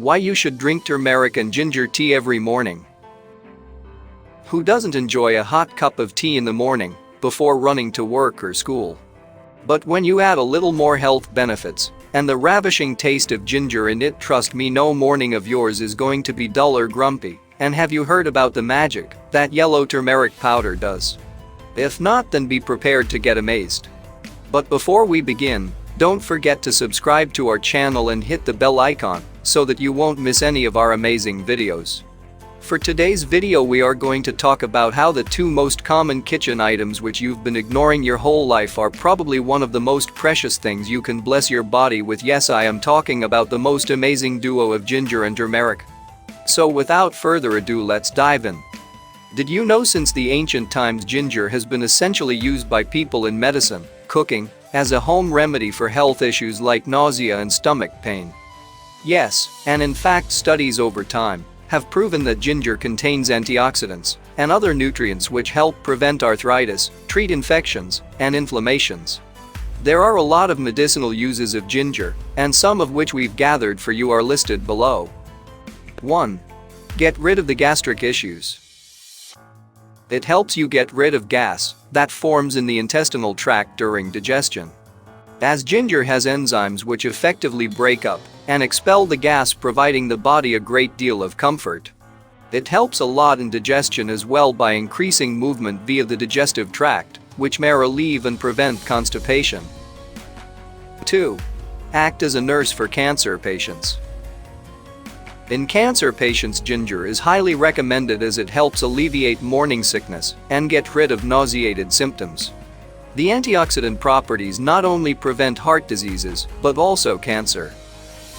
Why you should drink turmeric and ginger tea every morning. Who doesn't enjoy a hot cup of tea in the morning before running to work or school? But when you add a little more health benefits and the ravishing taste of ginger in it, trust me, no morning of yours is going to be dull or grumpy. And have you heard about the magic that yellow turmeric powder does? If not, then be prepared to get amazed. But before we begin, don't forget to subscribe to our channel and hit the bell icon so that you won't miss any of our amazing videos. For today's video, we are going to talk about how the two most common kitchen items which you've been ignoring your whole life are probably one of the most precious things you can bless your body with. Yes, I am talking about the most amazing duo of ginger and turmeric. So without further ado, let's dive in. Did you know since the ancient times ginger has been essentially used by people in medicine, cooking, as a home remedy for health issues like nausea and stomach pain? Yes, and in fact studies over time have proven that ginger contains antioxidants and other nutrients which help prevent arthritis, treat infections, and inflammations. There are a lot of medicinal uses of ginger, and some of which we've gathered for you are listed below. 1. Get rid of the gastric issues. It helps you get rid of gas that forms in the intestinal tract during digestion. As ginger has enzymes which effectively break up and expel the gas, providing the body a great deal of comfort. It helps a lot in digestion as well by increasing movement via the digestive tract, which may relieve and prevent constipation. 2. Act as a nurse for cancer patients. In cancer patients, ginger is highly recommended as it helps alleviate morning sickness and get rid of nauseated symptoms. The antioxidant properties not only prevent heart diseases but also cancer.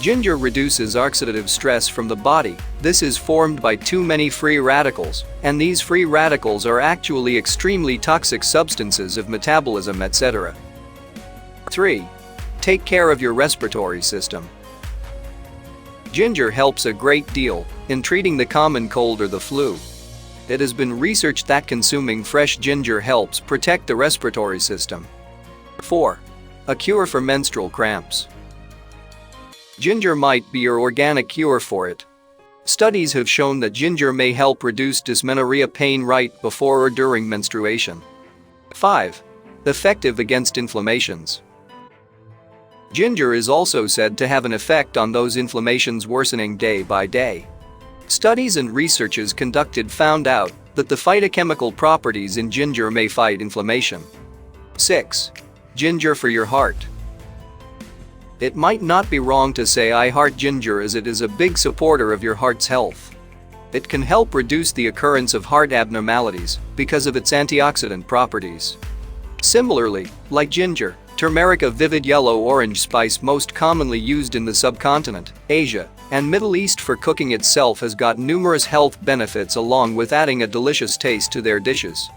Ginger reduces oxidative stress from the body. This is formed by too many free radicals, and these free radicals are actually extremely toxic substances of metabolism, etc. 3. Take care of your respiratory system. Ginger helps a great deal in treating the common cold or the flu. It has been researched that consuming fresh ginger helps protect the respiratory system. 4. A cure for menstrual cramps. Ginger might be your organic cure for it. Studies have shown that ginger may help reduce dysmenorrhea pain right before or during menstruation. 5. Effective against inflammations. Ginger is also said to have an effect on those inflammations worsening day by day. Studies and researches conducted found out that the phytochemical properties in ginger may fight inflammation. 6. Ginger for your heart. It might not be wrong to say I heart ginger, as it is a big supporter of your heart's health. It can help reduce the occurrence of heart abnormalities because of its antioxidant properties. Similarly, like ginger, turmeric, a vivid yellow-orange spice most commonly used in the subcontinent, Asia, and Middle East for cooking itself, has got numerous health benefits along with adding a delicious taste to their dishes.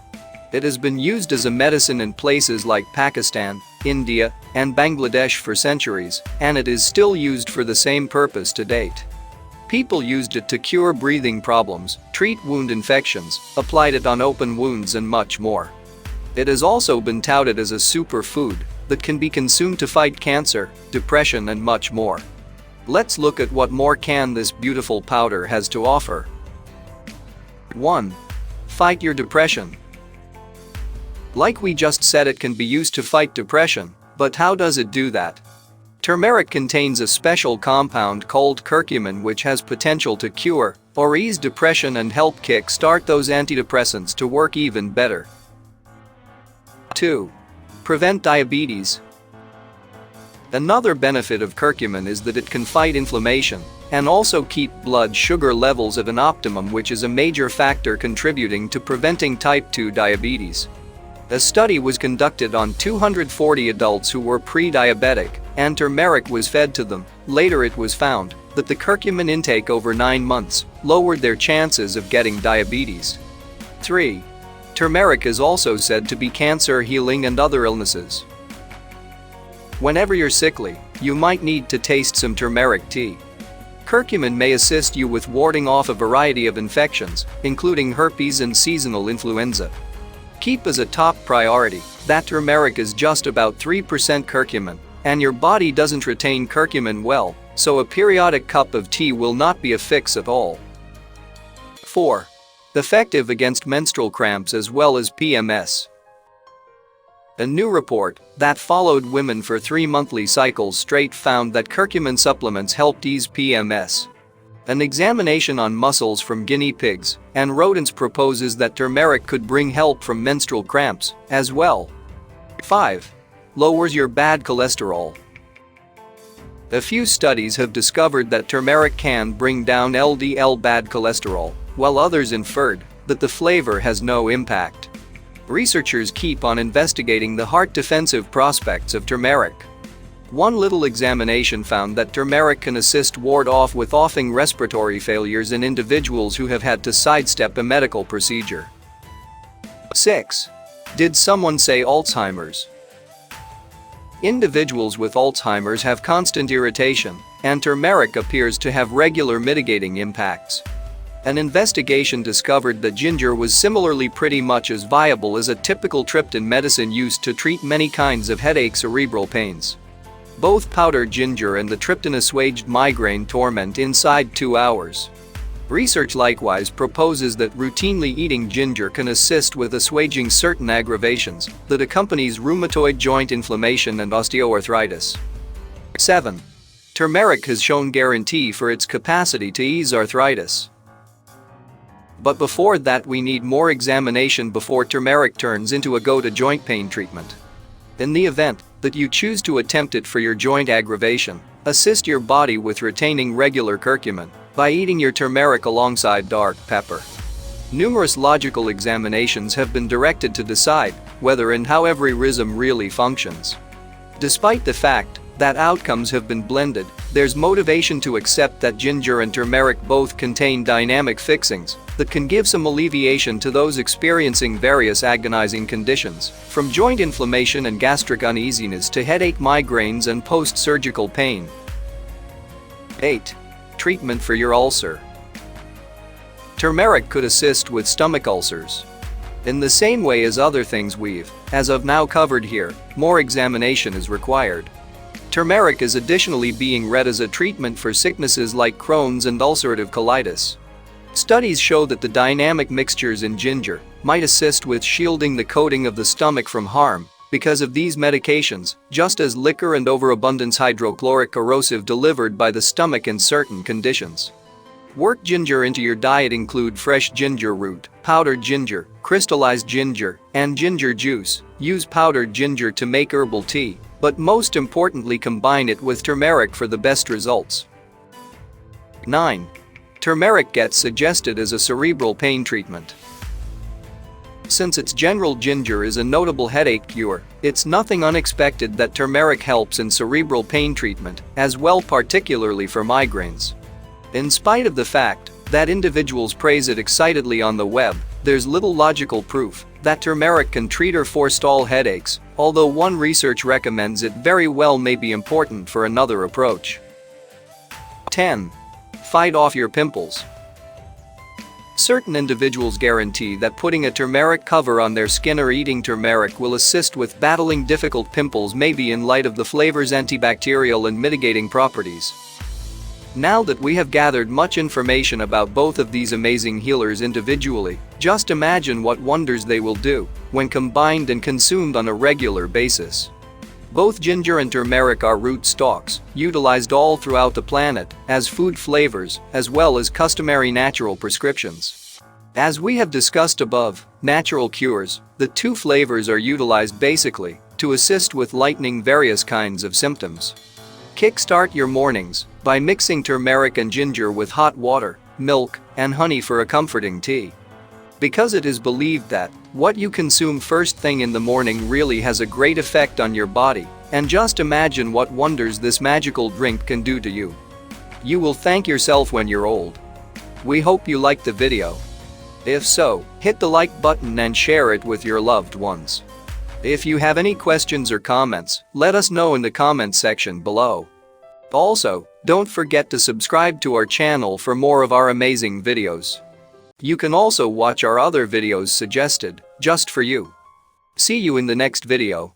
It has been used as a medicine in places like Pakistan, India, and Bangladesh for centuries, and it is still used for the same purpose to date. People used it to cure breathing problems, treat wound infections, applied it on open wounds, and much more. It has also been touted as a superfood that can be consumed to fight cancer, depression, and much more. Let's look at what more can this beautiful powder has to offer. 1. Fight your depression. Like we just said, it can be used to fight depression, but how does it do that? Turmeric contains a special compound called curcumin which has potential to cure or ease depression and help kick-start those antidepressants to work even better. 2. Prevent diabetes. Another benefit of curcumin is that it can fight inflammation and also keep blood sugar levels at an optimum, which is a major factor contributing to preventing type 2 diabetes. A study was conducted on 240 adults who were pre-diabetic, and turmeric was fed to them. Later it was found that the curcumin intake over 9 months lowered their chances of getting diabetes. 3. Turmeric is also said to be cancer healing and other illnesses. Whenever you're sickly, you might need to taste some turmeric tea. Curcumin may assist you with warding off a variety of infections, including herpes and seasonal influenza. Keep as a top priority that turmeric is just about 3% curcumin, and your body doesn't retain curcumin well, so a periodic cup of tea will not be a fix at all. 4. Effective against menstrual cramps as well as PMS. A new report that followed women for 3 monthly cycles straight found that curcumin supplements helped ease PMS. An examination on muscles from guinea pigs and rodents proposes that turmeric could bring help from menstrual cramps as well. 5. Lowers your bad cholesterol. A few studies have discovered that turmeric can bring down LDL bad cholesterol, while others inferred that the flavor has no impact. Researchers keep on investigating the heart defensive prospects of turmeric. One little examination found that turmeric can assist ward off with offing respiratory failures in individuals who have had to sidestep a medical procedure. 6. Did someone say Alzheimer's? Individuals with Alzheimer's have constant irritation, and turmeric appears to have regular mitigating impacts. An investigation discovered that ginger was similarly pretty much as viable as a typical triptan medicine used to treat many kinds of headache cerebral pains. Both powdered ginger and the triptan assuaged migraine torment inside 2 hours. Research likewise proposes that routinely eating ginger can assist with assuaging certain aggravations that accompanies rheumatoid joint inflammation and osteoarthritis. 7. Turmeric has shown guarantee for its capacity to ease arthritis. But before that, we need more examination before turmeric turns into a go-to joint pain treatment. In the event that you choose to attempt it for your joint aggravation, assist your body with retaining regular curcumin by eating your turmeric alongside dark pepper. Numerous logical examinations have been directed to decide whether and how every rhythm really functions. Despite the fact that outcomes have been blended, there's motivation to accept that ginger and turmeric both contain dynamic fixings that can give some alleviation to those experiencing various agonizing conditions, from joint inflammation and gastric uneasiness to headache, migraines, and post-surgical pain. 8. Treatment for your ulcer. Turmeric could assist with stomach ulcers. In the same way as other things we've, as of now, covered here, more examination is required. Turmeric is additionally being read as a treatment for sicknesses like Crohn's and ulcerative colitis. Studies show that the dynamic mixtures in ginger might assist with shielding the coating of the stomach from harm because of these medications, just as liquor and overabundance hydrochloric corrosive delivered by the stomach in certain conditions. Work ginger into your diet include fresh ginger root, powdered ginger, crystallized ginger, and ginger juice. Use powdered ginger to make herbal tea, but most importantly, combine it with turmeric for the best results. 9. Turmeric gets suggested as a cerebral pain treatment. Since its general ginger is a notable headache cure, it's nothing unexpected that turmeric helps in cerebral pain treatment as well, particularly for migraines. In spite of the fact that individuals praise it excitedly on the web, there's little logical proof that turmeric can treat or forestall headaches, although one research recommends it very well may be important for another approach. 10. Fight off your pimples. Certain individuals guarantee that putting a turmeric cover on their skin or eating turmeric will assist with battling difficult pimples, maybe in light of the flavor's antibacterial and mitigating properties. Now that we have gathered much information about both of these amazing healers individually, just imagine what wonders they will do when combined and consumed on a regular basis. Both ginger and turmeric are root stalks, utilized all throughout the planet as food flavors as well as customary natural prescriptions. As we have discussed above, natural cures, the two flavors are utilized basically to assist with lightening various kinds of symptoms. Kickstart your mornings by mixing turmeric and ginger with hot water, milk, and honey for a comforting tea. Because it is believed that what you consume first thing in the morning really has a great effect on your body, and just imagine what wonders this magical drink can do to you. You will thank yourself when you're old. We hope you liked the video. If so, hit the like button and share it with your loved ones. If you have any questions or comments, let us know in the comments section below. Also, don't forget to subscribe to our channel for more of our amazing videos. You can also watch our other videos suggested just for you. See you in the next video.